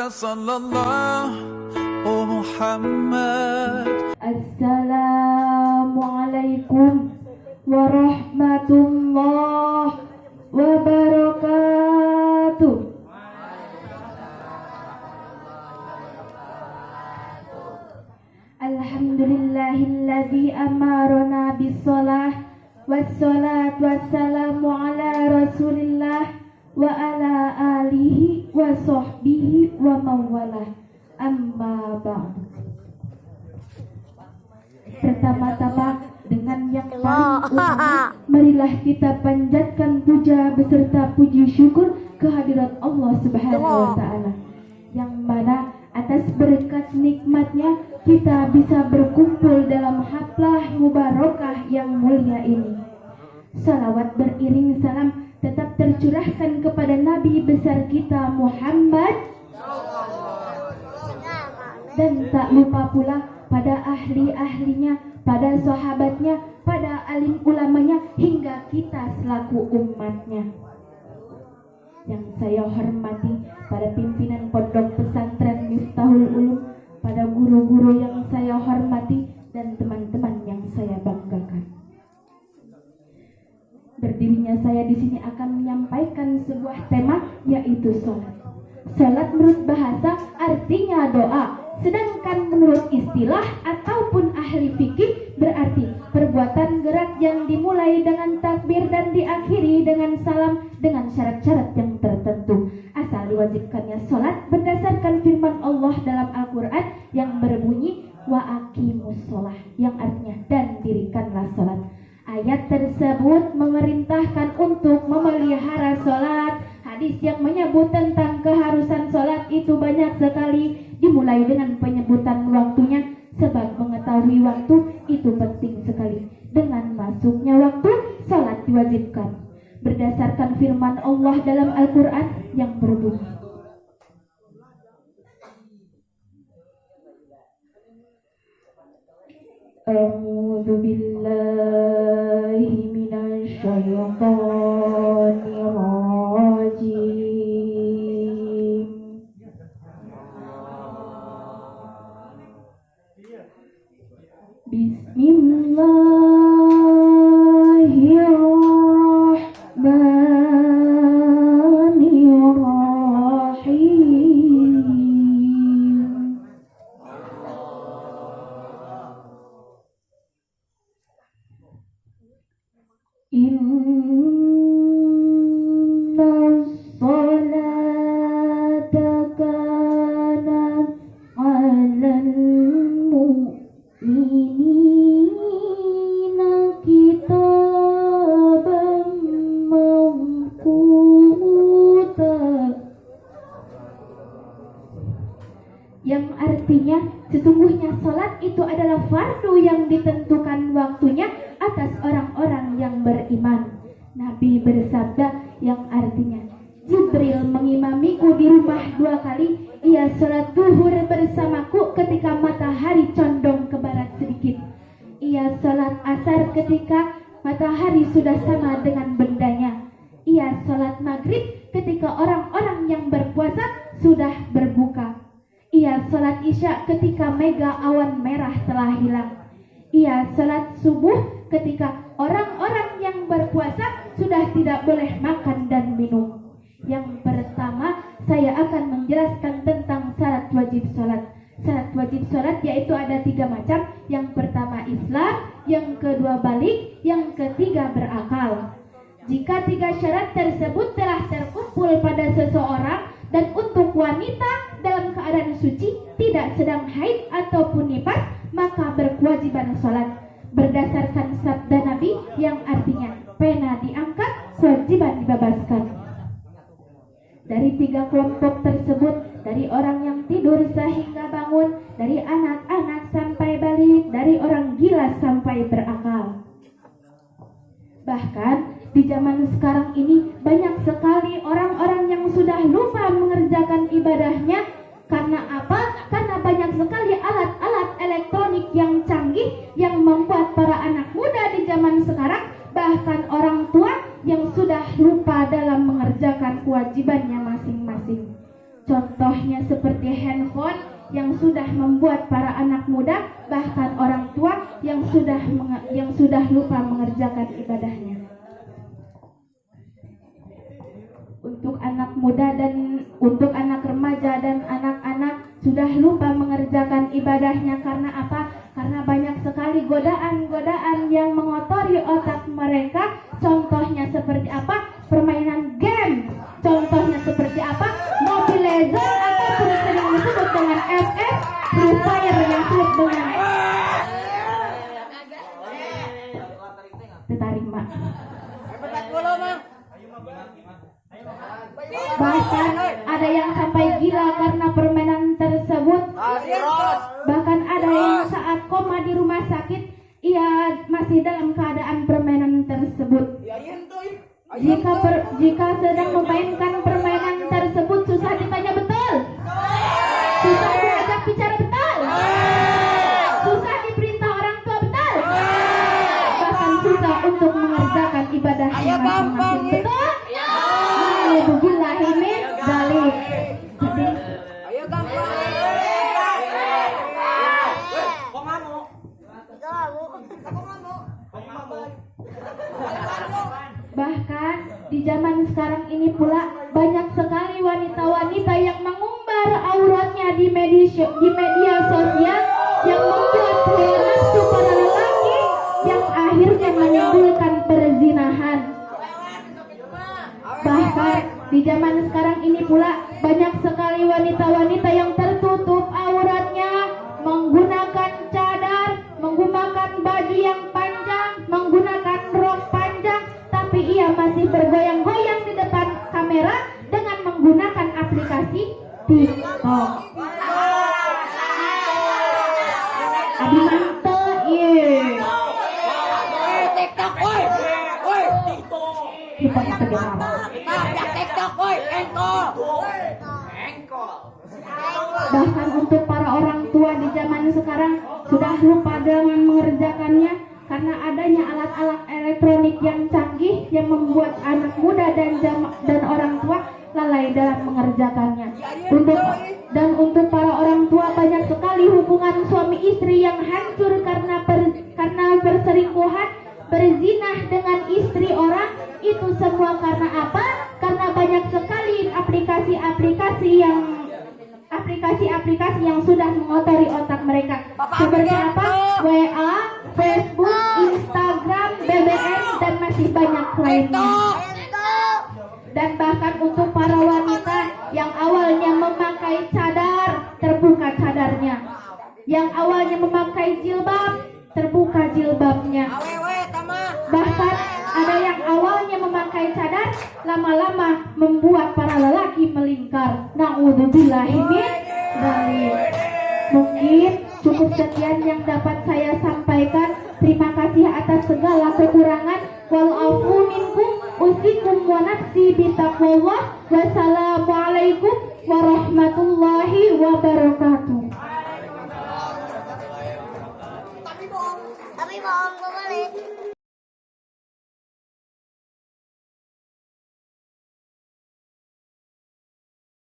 sallallahu Muhammad. Assalamualaikum warahmatullahi wabarakatuh. Alhamdulillahilladzi amarona bisolah wassalatu wassalamu ala rasulillah wa ala alihi wa sahbihi wa mawalah, amma ba'du. Pertama-tama dengan yang paling utama, marilah kita panjatkan puja beserta puji syukur kehadirat Allah Subhanahu wa Ta'ala, yang mana atas berkat nikmatnya kita bisa berkumpul dalam haflah mubarakah yang mulia ini. Salawat beriring salam tetap tercurahkan kepada Nabi besar kita Muhammad, dan tak lupa pula pada ahli-ahlinya, pada sahabatnya, pada alim ulamanya, hingga kita selaku umatnya. Yang saya hormati pada pimpinan pondok pesantren Miftahul Ulum, pada guru-guru yang saya hormati, dan teman-teman yang saya banggakan. Berdirinya saya di sini akan menyampaikan sebuah tema, yaitu sholat. Sholat menurut bahasa artinya doa, sedangkan menurut istilah ataupun ahli fikih berarti perbuatan gerak yang dimulai dengan takbir dan diakhiri dengan salam dengan syarat-syarat yang tertentu. Asal diwajibkannya sholat berdasarkan firman Allah dalam Al-Quran yang berbunyi wa aqimus sholah, yang artinya dan dirikanlah sholat. Ayat tersebut memerintahkan untuk memelihara sholat. Hadis yang menyebut tentang keharusan sholat itu banyak sekali, dimulai dengan penyebutan waktunya, sebab mengetahui waktu itu penting sekali. Dengan masuknya waktu, sholat diwajibkan berdasarkan firman Allah dalam Al-Quran yang berbunyi, A'udzu billahi minasy syaithanir rajim. Bismillahirrahmanirrahim. Inna sholata kanat 'alal mu'minina kitaban mawquta, yang artinya sesungguhnya sholat itu adalah fardu yang ditentukan waktunya atas orang-orang yang beriman. Nabi bersabda, yang artinya Jibril mengimamiku di rumah 2 kali. Ia sholat duhur bersamaku ketika matahari condong ke barat sedikit. Ia sholat asar ketika matahari sudah sama dengan bendanya. Ia sholat maghrib ketika orang-orang yang berpuasa sudah berbuka. Ia sholat isya ketika mega awan merah telah hilang. Ia sholat subuh ketika orang-orang yang berpuasa sudah tidak boleh makan dan minum. Yang pertama, saya akan menjelaskan tentang syarat wajib sholat. Syarat wajib sholat yaitu ada 3 macam. Yang pertama Islam, yang kedua balik, yang ketiga berakal. Jika 3 syarat tersebut telah terkumpul pada seseorang, dan untuk wanita dalam keadaan suci, tidak sedang haid ataupun nifas, maka berkewajiban sholat berdasarkan sabda Nabi yang artinya pena diangkat, kewajiban dibebaskan. Dari 3 kelompok tersebut, dari orang yang tidur sehingga bangun, dari anak-anak sampai balik, dari orang gila sampai berakal. Bahkan di zaman sekarang ini banyak sekali orang-orang yang sudah lupa mengerjakan ibadahnya. Karena apa? Karena banyak sekali alat-alat elektronik yang canggih yang membuat para anak muda di zaman sekarang, bahkan orang tua yang sudah lupa dalam mengerjakan kewajibannya masing-masing. Contohnya seperti handphone yang sudah membuat para anak muda bahkan orang tua yang sudah lupa mengerjakan ibadahnya. Untuk anak muda dan untuk anak remaja dan anak-anak sudah lupa mengerjakan ibadahnya karena apa? Karena banyak sekali godaan-godaan yang mengotori otak mereka. Contohnya seperti apa? Permainan game. Contohnya seperti apa? Mobile Legends ataupun sering disebut dengan FF, Free Fire yang disebut dengan Tetarima. Bahkan ada yang sampai gila karena permainan tersebut. Bahkan ada yang saat koma di rumah sakit, ia masih dalam keadaan permainan tersebut. Jika sedang memainkan permainan tersebut susah ditanya betul, susah diajak bicara betul, susah diperintah orang tua betul, bahkan susah untuk mengerjakan ibadahnya masing-masing betul. Alhamdulillah min dzalik. Bahkan di zaman sekarang ini pula banyak sekali wanita-wanita yang mengumbar auratnya di media sosial yang membuat nafsu para lelaki yang akhirnya menimbulkan perzinahan. Bahkan di zaman sekarang ini pula banyak sekali wanita-wanita yang tertutup auratnya, menggunakan cadar, menggunakan baju yang panjang, menggunakan rok panjang, tapi ia masih bergoyang-goyang di depan kamera dengan menggunakan aplikasi TikTok. Abi mante, TikTok, woi, TikTok. Kita kedengaran. Bahkan untuk para orang tua di zaman sekarang sudah lupa dengan mengerjakannya karena adanya alat-alat elektronik yang canggih yang membuat anak muda dan orang tua lalai dalam mengerjakannya. Untuk para orang tua banyak sekali hubungan suami istri yang hancur karena berselingkuhan, berzinah dengan istri orang. Itu semua karena apa? Karena banyak sekali aplikasi-aplikasi yang sudah mengotori otak mereka. Seperti apa? WA, Facebook, Instagram, BBM, dan masih banyak lainnya. Dan bahkan untuk para wanita yang awalnya memakai cadar, terbuka cadarnya. Yang awalnya memakai jilbab, terbuka jilbabnya. Bahkan ada yang awalnya memakai cadar, lama-lama membuat para lelaki melingkar. Na'udzubillahi min dzalik. Mungkin cukup sekian yang dapat saya sampaikan. Terima kasih atas segala kekurangan. Wal afu minkum, usikum wa nafsi bitaqwallah. Wassalamualaikum warahmatullahi wabarakatuh.